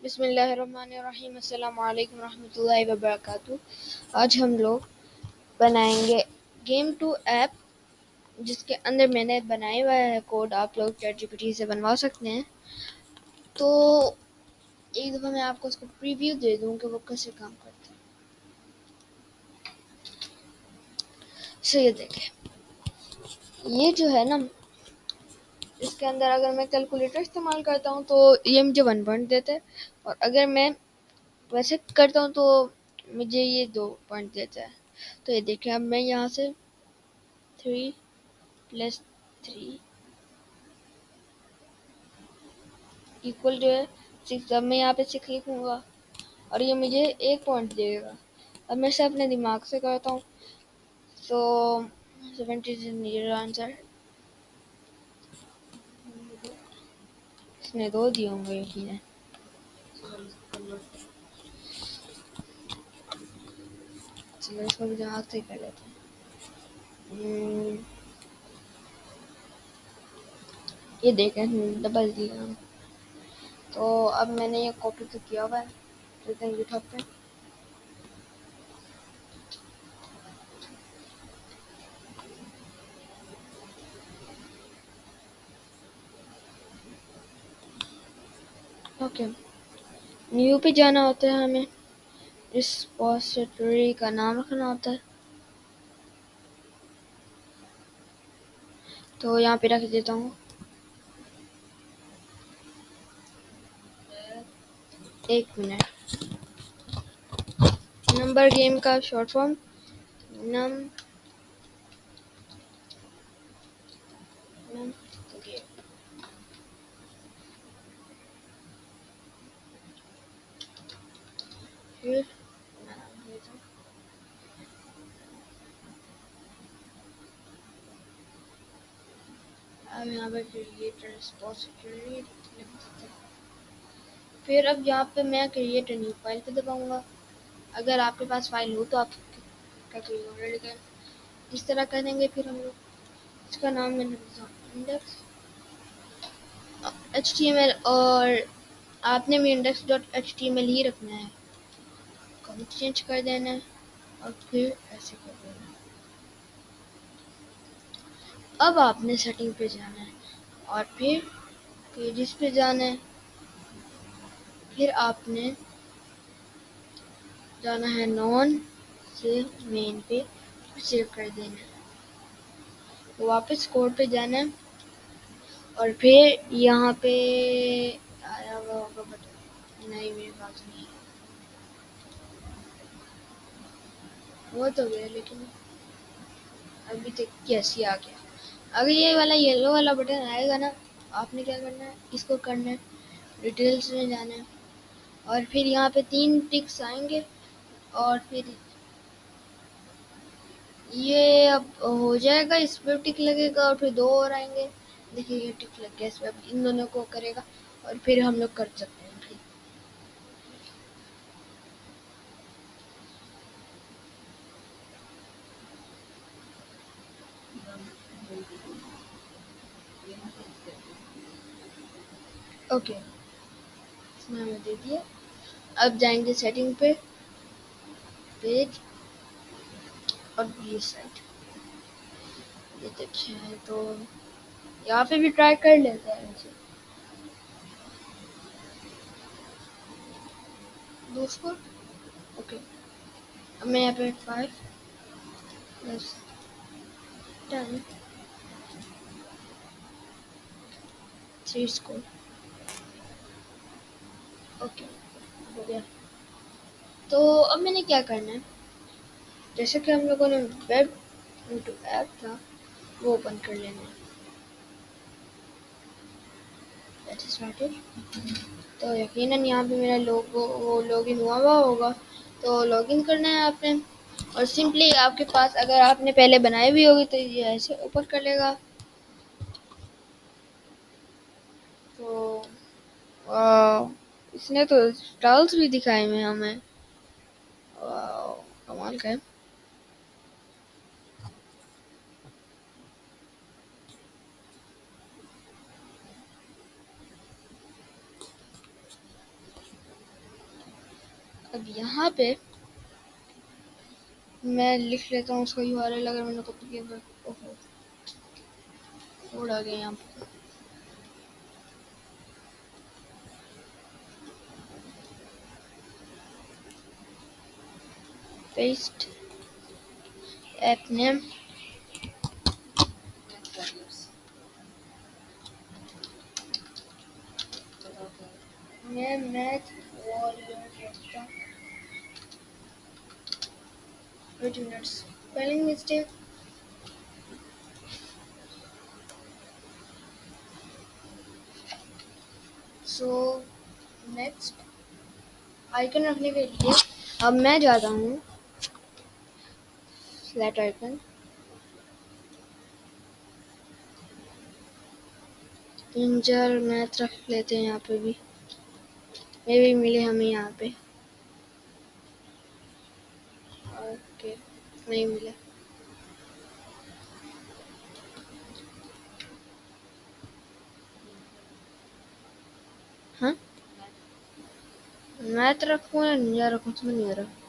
बिस्मिल्लाहिर्रहमानिर्रहीम अस्सलामु अलैकुम रहमतुल्लाहि व बरकातुहू। आज हम लोग बनाएंगे गेम टू ऐप, जिसके अंदर मैंने बनाया हुआ है कोड। आप लोग चैटजीपीटी से बनवा सकते हैं। तो एक दफ़ा मैं आपको उसको प्रीव्यू दे दूँ कि वो कैसे काम करता है। सो ये देखें, ये जो है ना, इसके अंदर अगर मैं कैलकुलेटर इस्तेमाल करता हूँ तो ये मुझे 1 पॉइंट देता है, और अगर मैं वैसे करता हूँ तो मुझे ये 2 पॉइंट देता है। तो ये देखिए, अब मैं यहाँ से 3 + 3 इक्वल जो है 6। अब मैं यहाँ पे 6 लिखूँगा और ये मुझे 1 पॉइंट देगा। अब मैं इसे अपने दिमाग से करता हूँ। सो 70 इज नीयर आंसर। इसने 2 दिए होंगे यकीनन। चलो इसको भी दिमाग से कर लेते हैं। ये देखें, डबल दिया। तो अब मैंने ये कॉपी तो किया हुआ है, चलते हैं गिटहब पे। ओके, न्यू पे जाना होता है हमें। रिपॉजिटरी का नाम रखना होता है, तो यहाँ पे रख देता हूँ 1 मिनट। नंबर गेम का शॉर्ट फॉर्म नम नम गेम। फिर अब यहाँ पे क्रिएट रिपॉजिटरी लिख देते हैं। फिर अब यहाँ पे मैं क्रिएट न्यू फाइल पे दबाऊंगा। अगर आपके पास फाइल हो तो आप का कोई ऑर्डर कर इस तरह करेंगे। फिर हम लोग इसका नाम मैंने इंडेक्स HTML, और आपने भी index.html ही रखना है। कमेंट चेंज कर देना है और फिर ऐसे कर देना है। अब आपने सेटिंग पे जाना है और फिर पेजेस पे जाना है। फिर आपने जाना है नॉन से मेन पे, सेव कर देना है। तो वापस कोड पे जाना है और फिर यहाँ पे आया हुआ होगा बटन, नहीं मेरे पास नहीं है, वो तो गया लेकिन अभी तक कैसे आ गया। अगर ये वाला येलो वाला बटन आएगा ना, आपने क्या करना है, इसको करना है, डिटेल्स में जाना है और फिर यहाँ पे 3 टिक्स आएंगे और फिर ये अब हो जाएगा। इस पर टिक लगेगा और फिर 2 और आएंगे। देखिए ये टिक लग गया, इस पर अब इन दोनों को करेगा और फिर हम लोग कर सकते हैं। फिर ओके, इसमें हमें दे दिया। अब जाएंगे सेटिंग पे, पेज और ये साइड। ये देखिए, तो यहाँ पे भी ट्राई कर लेते हैं इसे दोस्तों। ओके, अब मैं यहाँ पे 5 + 10 3 स्कोर। ओके, हो गया। तो अब मैंने क्या करना है, जैसे कि हम लोगों ने वेब इनटू ऐप था वो ओपन कर लेना है। Let's start it. तो यकीनन यहाँ पे मेरा लोगो वो लॉगिन हुआ होगा, तो लॉगिन करना है आपने। और सिंपली आपके पास अगर आपने पहले बनाई हुई होगी तो ये ऐसे ओपन कर लेगा। तो वाह, इसने तो स्टाइल्स भी दिखाए हुए हमें। वाह, कमाल का है। अब यहाँ पे मैं लिख लेता हूँ उसका यूआरएल, अगर मैंने कॉपी किया तो। ओहो, कोड आ गया यहाँ पे। पेस्ट ऐप नेम, मैं math warrior, wait minutes, spelling mistake. So next icon रखने के लिए अब मैं जाता हूँ फ्लैट आइकन, इंजर मैथ रख लेते हैं यहाँ पे भी, ये भी मिले हमें यहाँ पे। ओके, नहीं मिला। हाँ, मैथ रखूँ या निंजा रखूँ, समझ नहीं आ रहा।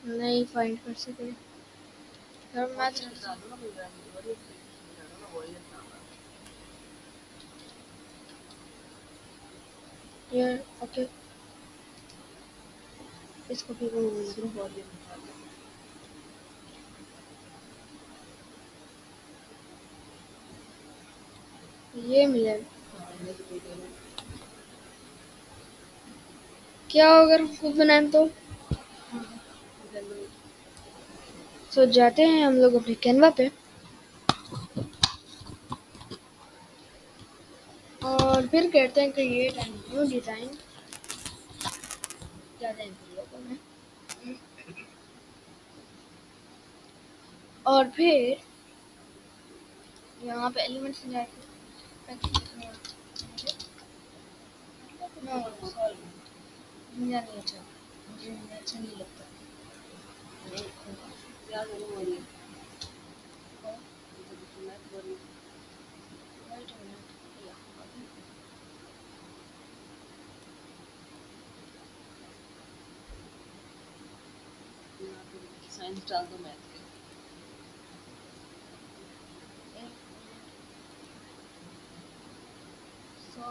नहीं फाइंड कर सके मैथ। ओके, इसको भी ये मिले। क्या अगर हम खुद बनाएं तो? सो जाते हैं हम लोग अपने कैनवा पे और फिर कहते हैं क्रिएट एंड न्यू डिज़ाइन, ज़्यादा लोगों में, और फिर यहाँ पे एलिमेंट्स में जाके नहीं अच्छा, मुझे अच्छा नहीं लगता। साइंस डाल दो मैथ के। सो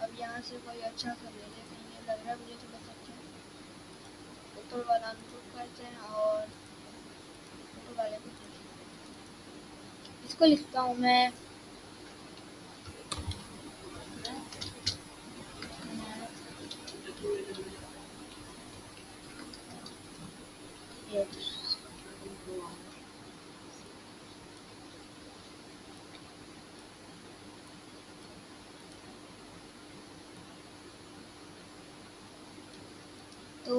अब यहाँ से कोई अच्छा कर लेते हैं, ये लग रहा है मुझे थोड़ा सा अच्छा, ऊपर वाला अनपुट करते हैं और ऊपर वाले को इसको लिखता हूँ मैं तो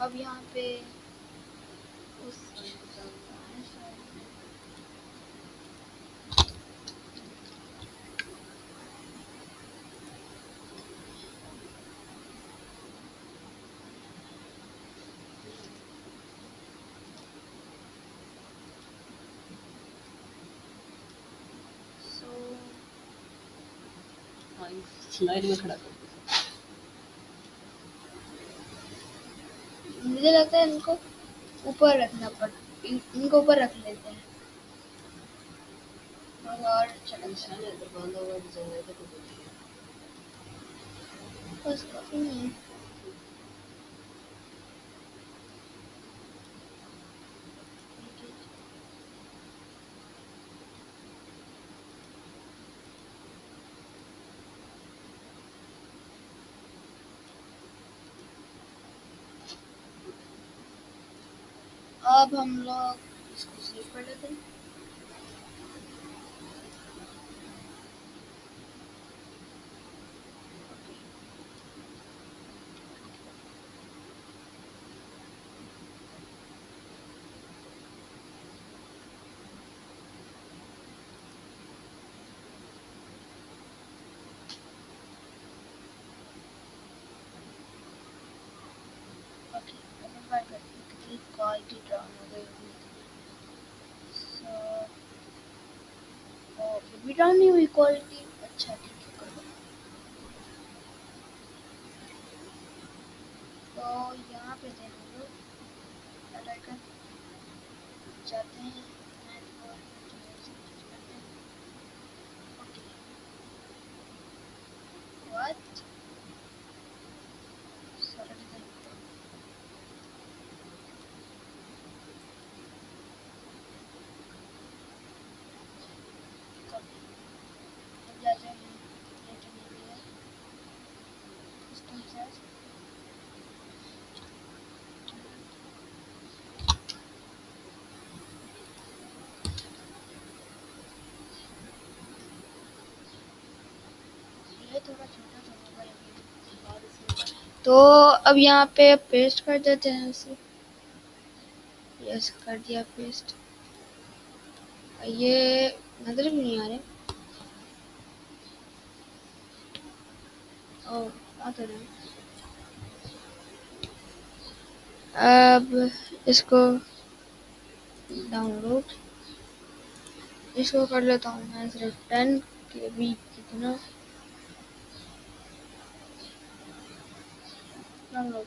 अब यहाँ पे उस स्लाइड में खड़ा कर, मुझे लगता है इनको ऊपर रखना इनको ऊपर रख लेते हैं और बस काफी नहीं है। अब हम लोग इसको सेव कर लेते हैं। क्वालिटी डाउन हो गई। रिटर्न नहीं हुई क्वालिटी। अच्छा ठीक है, कर दो। तो यहाँ पे थे हम लोग, जाते हैं व्हाट जाते हैं ये थोड़ा छोटा सा मोबाइल। तो अब यहाँ पे पेस्ट कर देते हैं इसे। यस कर दिया पेस्ट। ये नजर भी नहीं आ रहे। और आ तो रहे। अब इसको डाउनलोड, इसको कर लेता हूँ मैं सिर्फ 10 KB कितना डाउनलोड।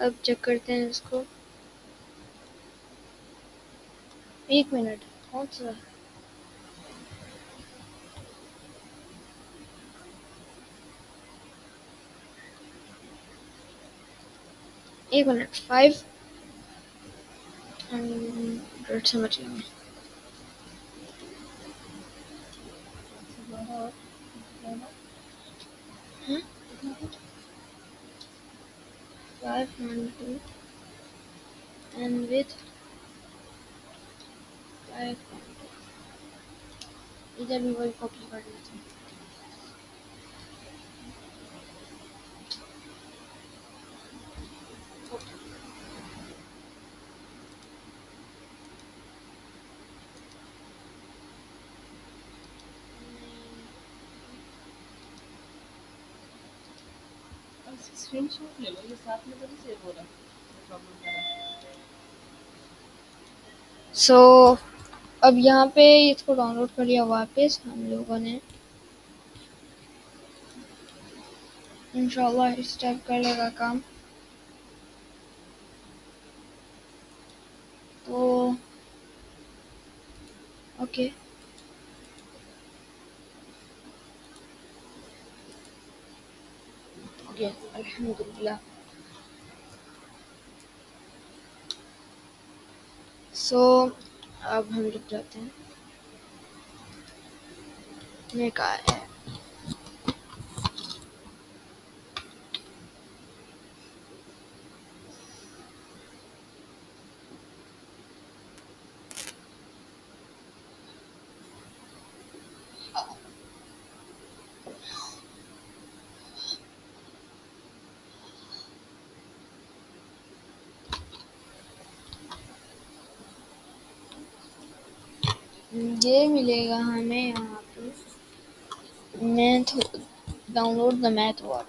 अब चेक करते हैं इसको। 1 मिनट कौन सा 1 मिनट 500 समझ गया मैं। हाँ? 500 and with 500 इधर भी वही कॉपी कर लेते हैं। स्क्रीनशॉट ले लो, ये साथ में तो नहीं सेव हो रहा, प्रॉब्लम है। सो अब यहाँ पे इसको डाउनलोड कर लिया वापस हम लोगों ने। इंशाल्लाह इस टाइप कर लेगा काम। तो ओके ओके अल्हम्दुलिल्लाह। सो अब हम रुक जाते हैं। ये कहा है ये मिलेगा हमें यहाँ पे math download the math word.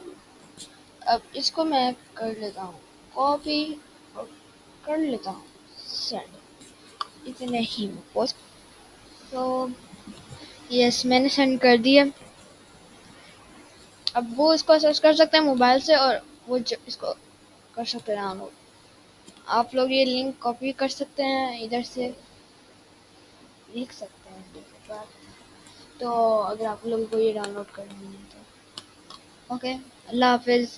अब इसको मैं कर लेता हूँ कॉपी और कर लेता हूँ सेंड। इतने ही पोस्ट। तो यस मैंने सेंड कर दिया। अब वो इसको सर्च कर सकते हैं मोबाइल से और वो इसको कर सकते हैं डाउनलोड। आप लोग ये लिंक कॉपी कर सकते हैं, इधर से लिख सकते हैं। तो अगर आप लोगों को ये डाउनलोड करनी है तो ओके अल्लाह हाफिज़।